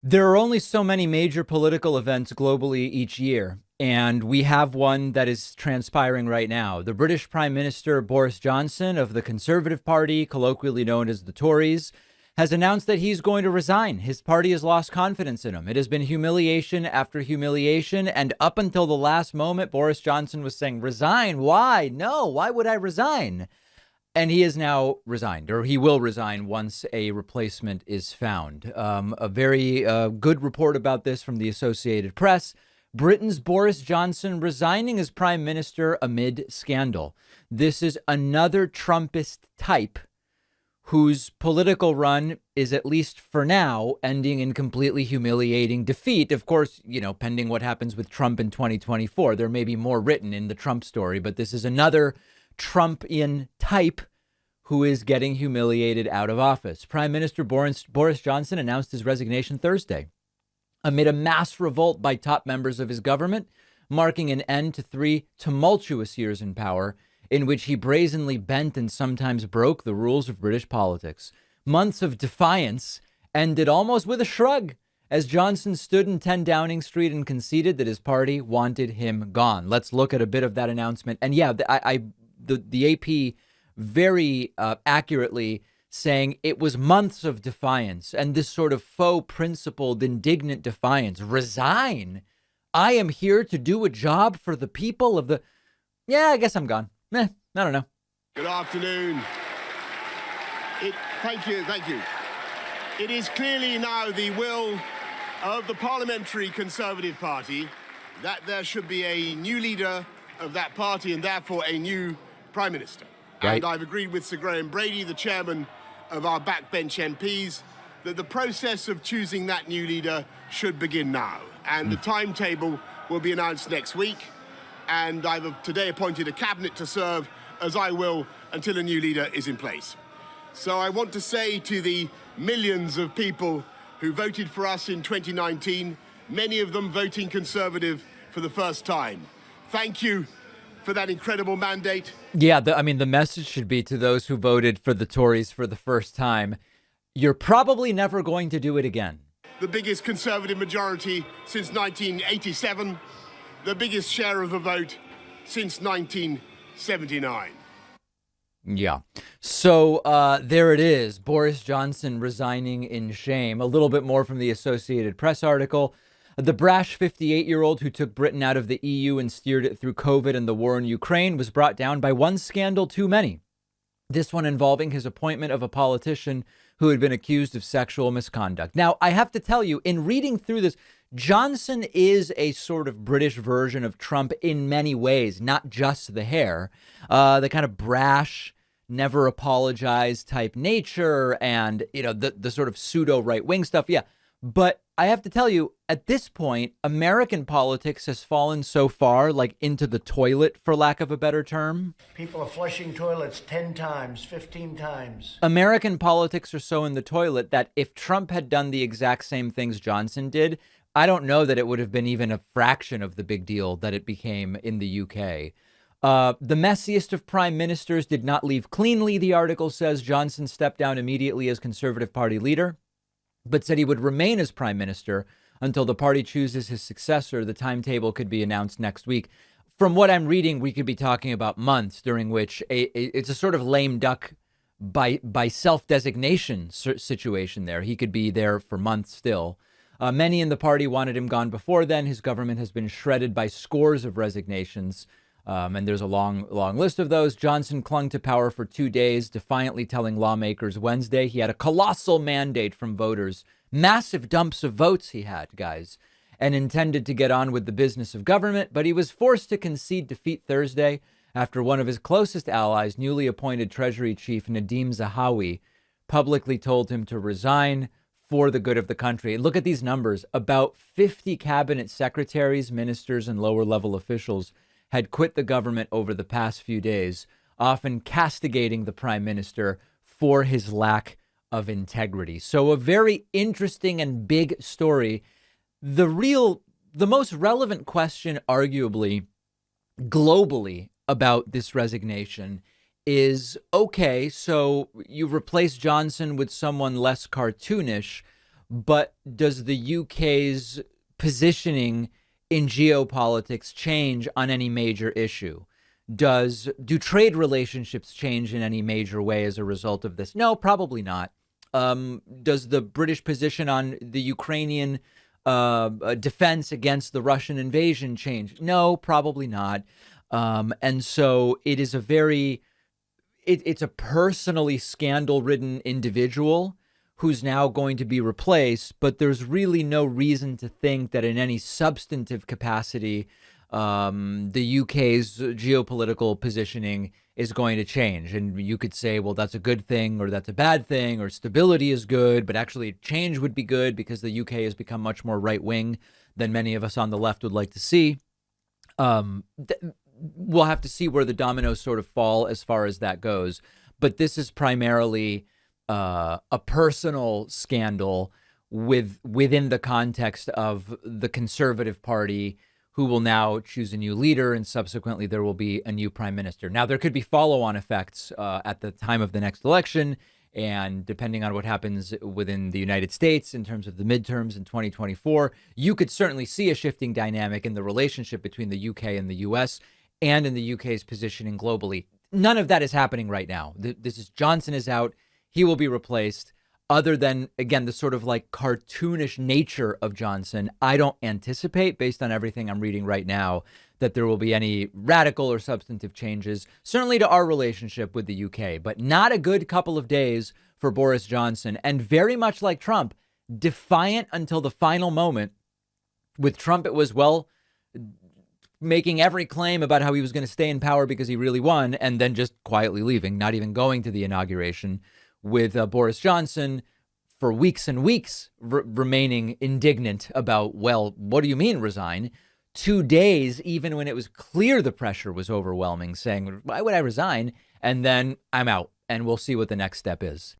There are only so many major political events globally each year, and we have one that is transpiring right now. The British Prime Minister Boris Johnson of the Conservative Party, colloquially known as the Tories, has announced that he's going to resign. His party has lost confidence in him. It has been humiliation after humiliation, and up until the last moment, Boris Johnson was saying, "Resign? Why? No, why would I resign?" And he has now resigned, or he will resign once a replacement is found. A very good report about this from the Associated Press. Britain's Boris Johnson resigning as prime minister amid scandal. This is another Trumpist type whose political run is, at least for now, ending in completely humiliating defeat. Of course, pending what happens with Trump in 2024, there may be more written in the Trump story, but this is another Trumpian type who is getting humiliated out of office. Prime Minister Boris Johnson announced his resignation Thursday amid a mass revolt by top members of his government, marking an end to 3 tumultuous years in power in which he brazenly bent and sometimes broke the rules of British politics. Months of defiance ended almost with a shrug as Johnson stood in 10 Downing Street and conceded that his party wanted him gone. Let's look at a bit of that announcement. And yeah, the AP very accurately saying it was months of defiance and this sort of faux principled, indignant defiance. Resign. I am here to do a job for the people of the. Yeah, I guess I'm gone. I don't know. Good afternoon. Thank you. It is clearly now the will of the Parliamentary Conservative Party that there should be a new leader of that party and therefore a new Prime Minister. Right. And I've agreed with Sir Graham Brady, the chairman of our backbench MPs, that the process of choosing that new leader should begin now. And the timetable will be announced next week. And I've today appointed a cabinet to serve, as I will, until a new leader is in place. So I want to say to the millions of people who voted for us in 2019, many of them voting Conservative for the first time, thank you for that incredible mandate. Yeah, the message should be to those who voted for the Tories for the first time, you're probably never going to do it again. The biggest Conservative majority since 1987, the biggest share of the vote since 1979. Yeah. So there it is. Boris Johnson resigning in shame. A little bit more from the Associated Press article. The brash 58-year-old who took Britain out of the EU and steered it through COVID and the war in Ukraine was brought down by one scandal too many. This one involving his appointment of a politician who had been accused of sexual misconduct. Now, I have to tell you, in reading through this, Johnson is a sort of British version of Trump in many ways, not just the hair, the kind of brash, never apologize type nature and, the sort of pseudo right wing stuff. Yeah. But I have to tell you, at this point, American politics has fallen so far, like into the toilet, for lack of a better term. People are flushing toilets 10 times, 15 times. American politics are so in the toilet that if Trump had done the exact same things Johnson did, I don't know that it would have been even a fraction of the big deal that it became in the UK. The messiest of prime ministers did not leave cleanly, the article says. Johnson stepped down immediately as Conservative Party leader, but said he would remain as prime minister until the party chooses his successor. The timetable could be announced next week. From what I'm reading, we could be talking about months during which it's a sort of lame duck by self-designation situation there. He could be there for months still. Many in the party wanted him gone before then. His government has been shredded by scores of resignations. And there's a long list of those. Johnson clung to power for 2 days, defiantly telling lawmakers Wednesday he had a colossal mandate from voters. Massive dumps of votes he had, guys, and intended to get on with the business of government. But he was forced to concede defeat Thursday after one of his closest allies, newly appointed Treasury Chief Nadeem Zahawi, publicly told him to resign for the good of the country. Look at these numbers. About 50 cabinet secretaries, ministers, and lower level officials had quit the government over the past few days, often castigating the prime minister for his lack of integrity. So a very interesting and big story. The most relevant question, arguably, globally about this resignation is, okay, so you replace Johnson with someone less cartoonish, but does the UK's positioning in geopolitics change on any major issue? Do trade relationships change in any major way as a result of this? No, probably not. Does the British position on the Ukrainian defense against the Russian invasion change? No, probably not. And so it is it's a personally scandal-ridden individual who's now going to be replaced, but there's really no reason to think that in any substantive capacity, the UK's geopolitical positioning is going to change. And you could say, well, that's a good thing or that's a bad thing, or stability is good, but actually change would be good because the UK has become much more right wing than many of us on the left would like to see. We'll have to see where the dominoes sort of fall as far as that goes. But this is primarily a personal scandal within the context of the Conservative Party, who will now choose a new leader, and subsequently there will be a new prime minister. Now, there could be follow-on effects at the time of the next election, and depending on what happens within the United States in terms of the midterms in 2024, you could certainly see a shifting dynamic in the relationship between the UK and the US, and in the UK's positioning globally. None of that is happening right now. Johnson is out. He will be replaced. Other than, again, the sort of like cartoonish nature of Johnson, I don't anticipate, based on everything I'm reading right now, that there will be any radical or substantive changes, certainly to our relationship with the UK, but not a good couple of days for Boris Johnson. And very much like Trump, defiant until the final moment. With Trump, it was, well, making every claim about how he was going to stay in power because he really won, and then just quietly leaving, not even going to the inauguration. With Boris Johnson, for weeks and weeks, remaining indignant about, well, what do you mean resign? 2 days, even when it was clear the pressure was overwhelming, saying, why would I resign? And then I'm out, and we'll see what the next step is.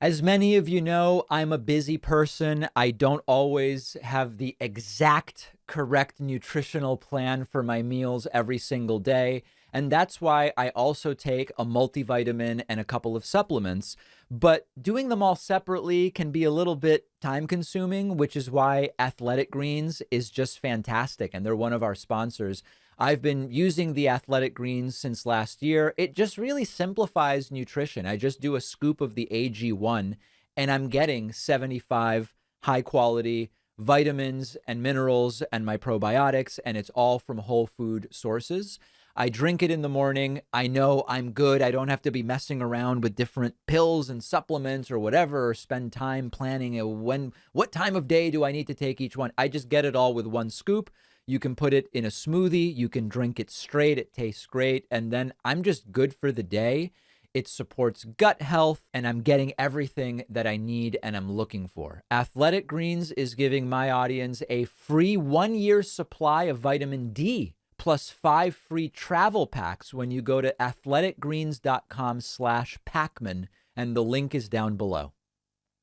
As many of you know, I'm a busy person. I don't always have the exact correct nutritional plan for my meals every single day. And that's why I also take a multivitamin and a couple of supplements. But doing them all separately can be a little bit time consuming, which is why Athletic Greens is just fantastic. And they're one of our sponsors. I've been using the Athletic Greens since last year. It just really simplifies nutrition. I just do a scoop of the AG1 and I'm getting 75 high quality vitamins and minerals and my probiotics, and it's all from whole food sources. I drink it in the morning. I know I'm good. I don't have to be messing around with different pills and supplements or whatever, or spend time planning what time of day do I need to take each one. I just get it all with one scoop. You can put it in a smoothie. You can drink it straight. It tastes great. And then I'm just good for the day. It supports gut health, and I'm getting everything that I need and I'm looking for. Athletic Greens is giving my audience a free 1-year supply of vitamin D, plus 5 free travel packs when you go to athleticgreens.com/Pacman, and the link is down below.